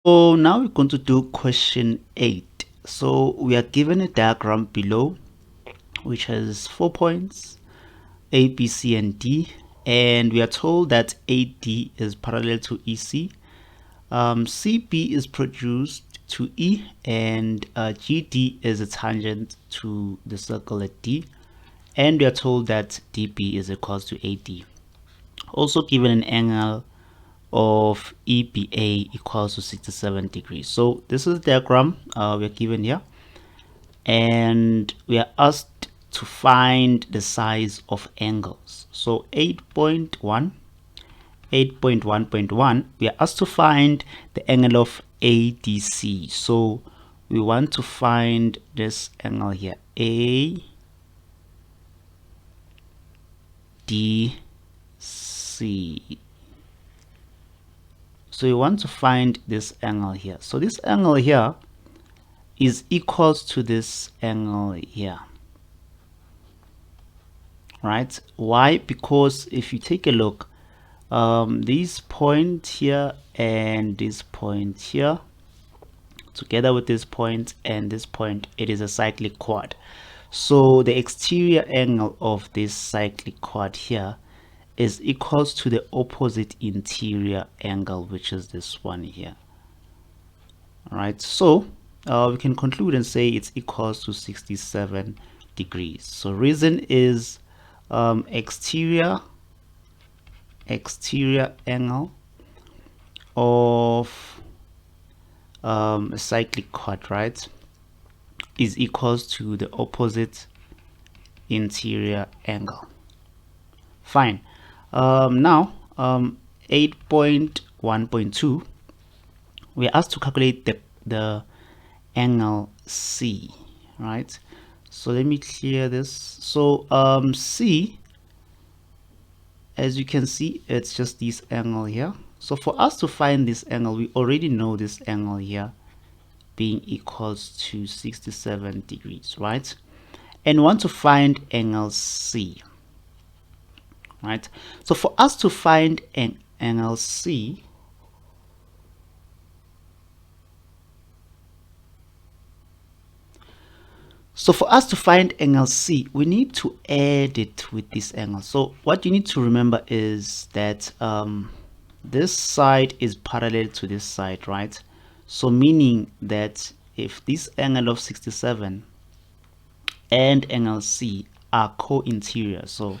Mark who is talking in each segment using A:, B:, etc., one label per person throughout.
A: So now we're going to do question 8. So we are given a diagram below which has 4 points, A, B, C, and D, and we are told that AD is parallel to EC, CB is produced to E, and GD is a tangent to the circle at D, and we are told that DB is equals to AD. Also given an angle of EBA equals to 67 degrees. So this is the diagram we are given here, and we are asked to find the size of angles. So 8.1.1, we are asked to find the angle of ADC. So we want to find this angle here, ADC. So we want to find this angle here. So this angle here is equals to this angle here, right? Why? Because if you take a look, this point here and this point here together with this point and this point, it is a cyclic quad. So the exterior angle of this cyclic quad here is equals to the opposite interior angle, which is this one here. All right, so we can conclude and say it's equals to 67 degrees. So reason is exterior angle of a cyclic quad, right, is equals to the opposite interior angle. Fine. Now 8.1.2, we're asked to calculate the angle C, right? So let me clear this. So C, as you can see, it's just this angle here. So for us to find this angle, we already know this angle here being equals to 67 degrees, right? And want to find angle C, right? So for us to find an angle C, angle C, we need to add it with this angle. So what you need to remember is that this side is parallel to this side, right? So meaning that if this angle of 67 and angle C are co-interior, so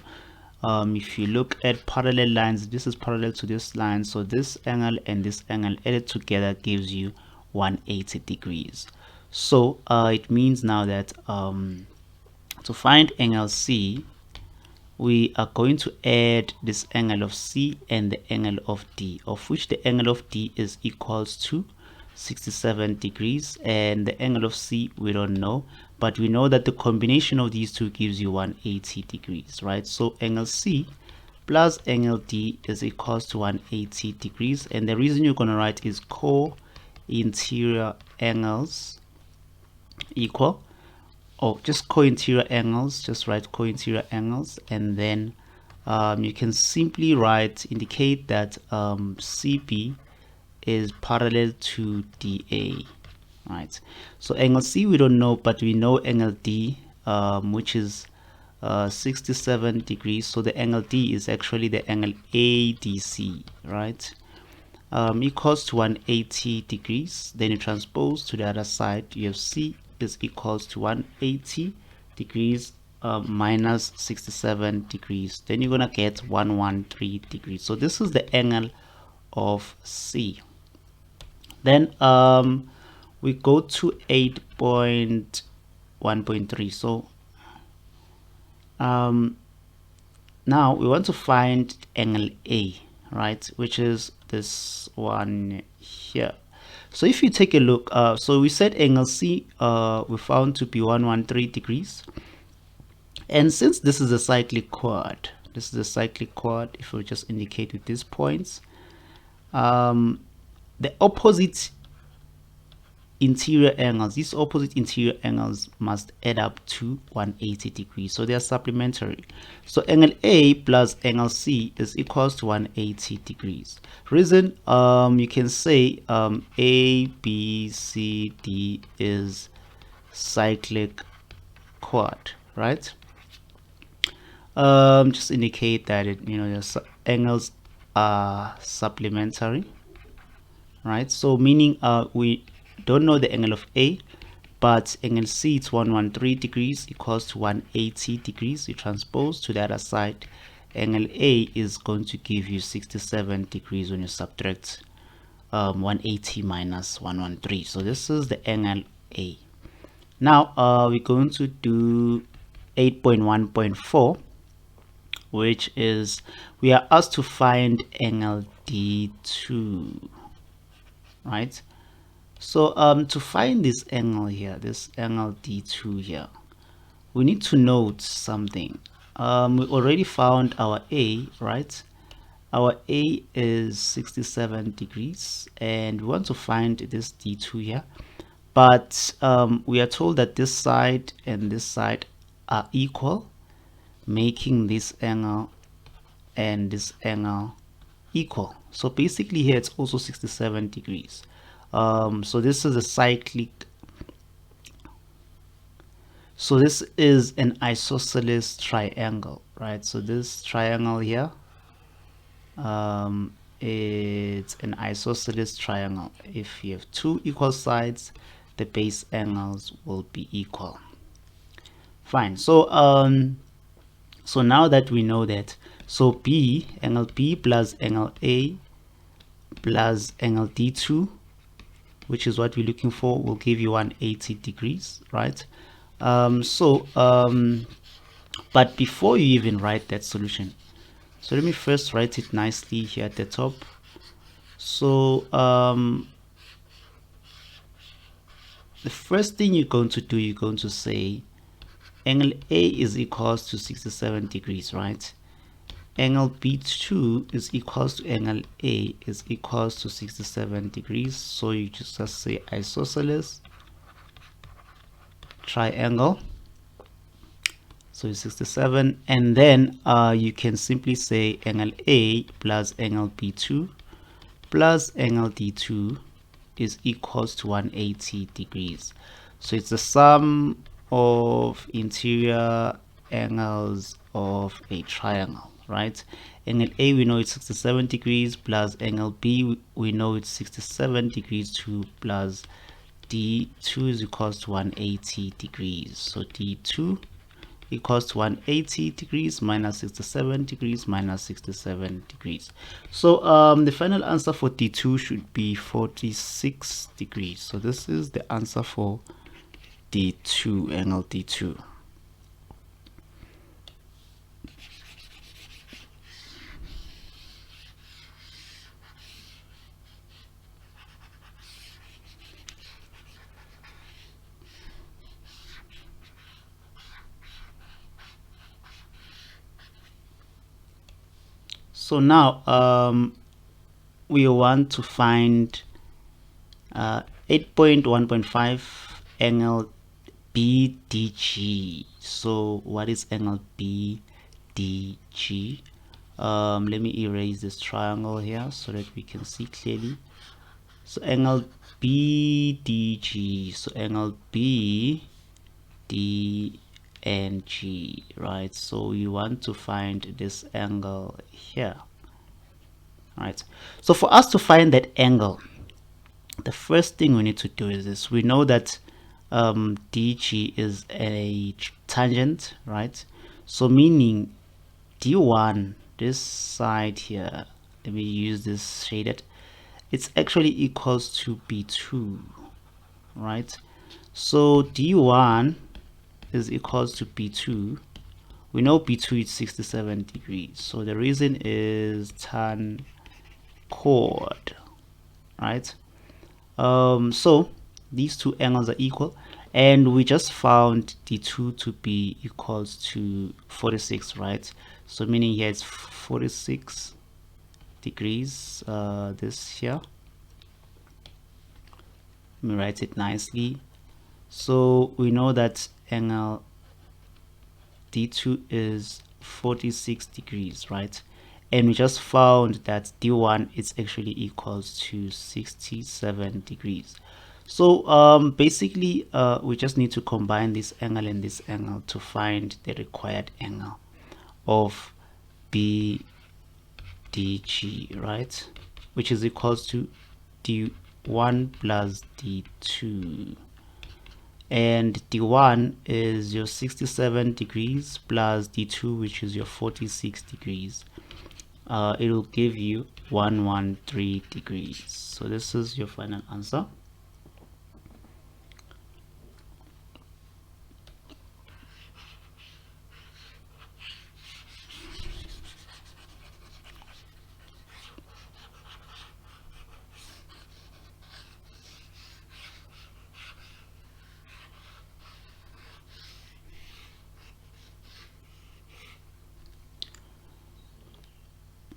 A: if you look at parallel lines, this is parallel to this line, so this angle and this angle added together gives you 180 degrees. So it means now that to find angle C, we are going to add this angle of C and the angle of D, of which the angle of D is equals to 67 degrees, and the angle of C we don't know, but we know that the combination of these two gives you 180 degrees, right? So angle C plus angle D is equals to 180 degrees, and the reason you're going to write is co-interior angles equal, or just co-interior angles, just write co-interior angles, and then you can simply indicate that CB is parallel to DA, right? So angle C we don't know, but we know angle D, which is 67 degrees. So the angle D is actually the angle ADC, right? Equals to 180 degrees. Then you transpose to the other side, you have C is equals to 180 degrees minus 67 degrees. Then you're gonna get 113 degrees. So this is the angle of C. Then we go to 8.1.3. So now we want to find angle A, right, which is this one here. So if you take a look, so we said angle C we found to be 113 degrees, and since this is a cyclic quad, if we just indicate with these points, the opposite interior angles, these opposite interior angles must add up to 180 degrees, so they are supplementary. So angle A plus angle C is equals to 180 degrees. Reason, you can say A, B, C, D is cyclic chord, right? Just indicate that the angles are supplementary, right? So meaning we don't know the angle of A, but angle C, it's 113 degrees equals to 180 degrees. You transpose to the other side, angle A is going to give you 67 degrees when you subtract 180 minus 113. So this is the angle A. Now we're going to do 8.1.4, which is we are asked to find angle D2, right? So to find this angle here, this angle D2 here, we need to note something. We already found our A, right? Our A is 67 degrees, and we want to find this D2 here. But we are told that this side and this side are equal, making this angle and this angle equal. So basically here it's also 67 degrees. So this is a cyclic, so this is an isosceles triangle, right? So this triangle here, it's an isosceles triangle. If you have two equal sides, the base angles will be equal. Fine. So so now that we know that, so B, angle B plus angle A plus angle D2, which is what we're looking for, will give you 180 degrees, right? But before you even write that solution, so let me first write it nicely here at the top. So the first thing you're going to do, you're going to say angle A is equals to 67 degrees, right? Angle B2 is equals to angle A is equals to 67 degrees. So you just say isosceles triangle. So it's 67, and then you can simply say angle A plus angle B2 plus angle D2 is equals to 180 degrees. So it's the sum of interior angles of a triangle, right? Angle A, we know it's 67 degrees, plus angle B, we know it's 67 degrees too, plus D2 is equals to 180 degrees. So D2 equals to 180 degrees minus 67 degrees minus 67 degrees. So the final answer for D2 should be 46 degrees. So this is the answer for D2, angle D2. So now we want to find 8.1.5 angle BDG. So what is angle BDG? Let me erase this triangle here so that we can see clearly. So angle BDG, so angle B, D, and G, right? So you want to find this angle here, right? So for us to find that angle, the first thing we need to do is this. We know that DG is a tangent, right? So meaning D1, this side here, let me use this shaded, it's actually equals to B2, right? So D1 is equals to B2. We know B2 is 67 degrees, so the reason is tan chord, right? So these two angles are equal, and we just found D2 to be equals to 46, right? So meaning here it's 46 degrees, this here. Let me write it nicely. So we know that angle D2 is 46 degrees, right? And we just found that D1 is actually equals to 67 degrees. So basically we just need to combine this angle and this angle to find the required angle of BDG, right? Which is equals to D1 plus D2. And D1 is your 67 degrees plus D2, which is your 46 degrees. It will give you 113 degrees. So this is your final answer.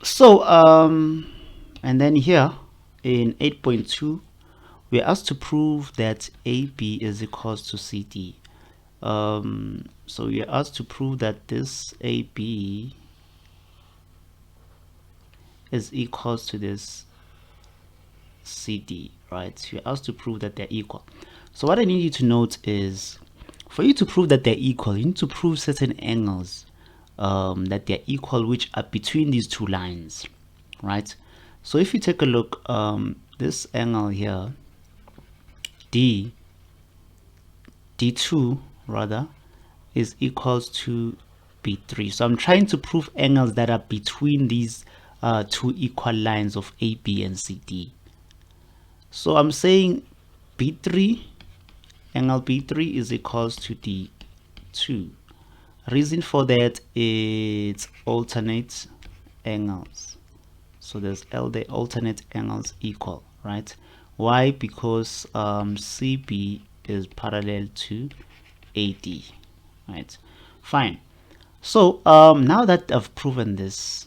A: So and then here in 8.2 we're asked to prove that AB is equals to CD. So we're asked to prove that this AB is equals to this CD, right? We're asked to prove that they're equal. So what I need you to note is, for you to prove that they're equal, you need to prove certain angles that they're equal, which are between these two lines, right? So if you take a look, this angle here, D2 rather, is equals to B3. So I'm trying to prove angles that are between these two equal lines of AB and CD. So I'm saying B3, angle B3 is equals to D2. Reason for that is alternate angles. So there's the alternate angles equal, right? Why? Because CB is parallel to AD, right? Fine. So now that I've proven this,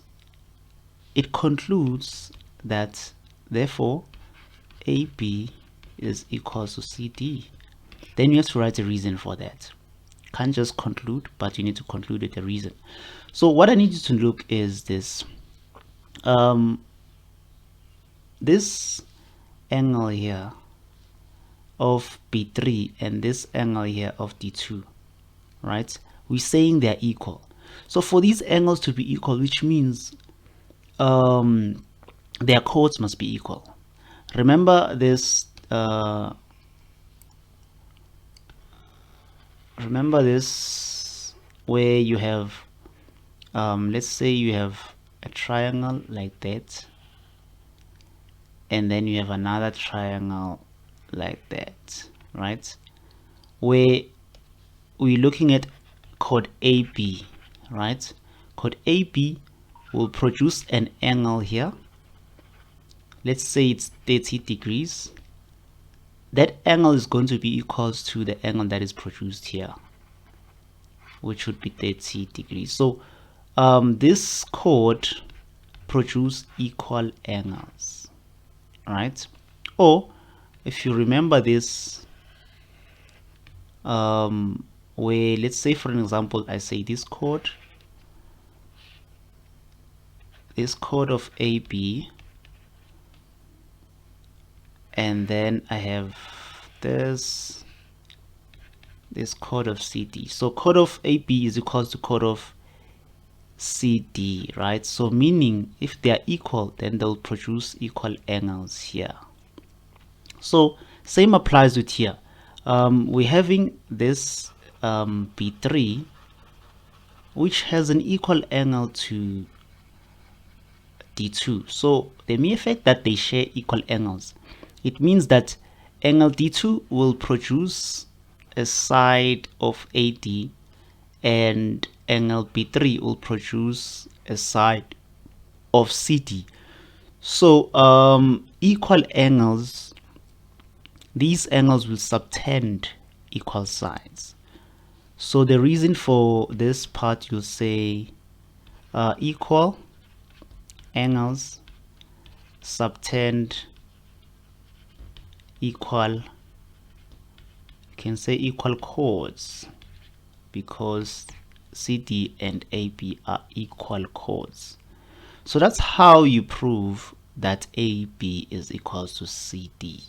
A: it concludes that therefore AB is equals to CD. Then you have to write a reason for that. Can't just conclude, but you need to conclude with a reason. So what I need you to look is this. This angle here of B3 and this angle here of D2, right? We're saying they're equal. So for these angles to be equal, which means their chords must be equal. Remember this where you have let's say you have a triangle like that, and then you have another triangle like that, right? Where we're looking at chord AB, right? Chord AB will produce an angle here. Let's say it's 30 degrees. That angle is going to be equals to the angle that is produced here, which would be 30 degrees. So this chord produce equal angles, right? Or if you remember this, where let's say for an example I say this chord of AB, and then I have this chord of CD. So chord of AB is equals to chord of CD, right? So meaning if they are equal, then they'll produce equal angles here. So same applies with here. We're having this B3, which has an equal angle to D2. So the mere fact that they share equal angles, it means that angle D2 will produce a side of AD, and angle B3 will produce a side of CD. So equal angles, these angles will subtend equal sides. So the reason for this part, you'll say equal angles subtend equal can say equal chords because CD and AB are equal chords. So that's how you prove that AB is equals to CD.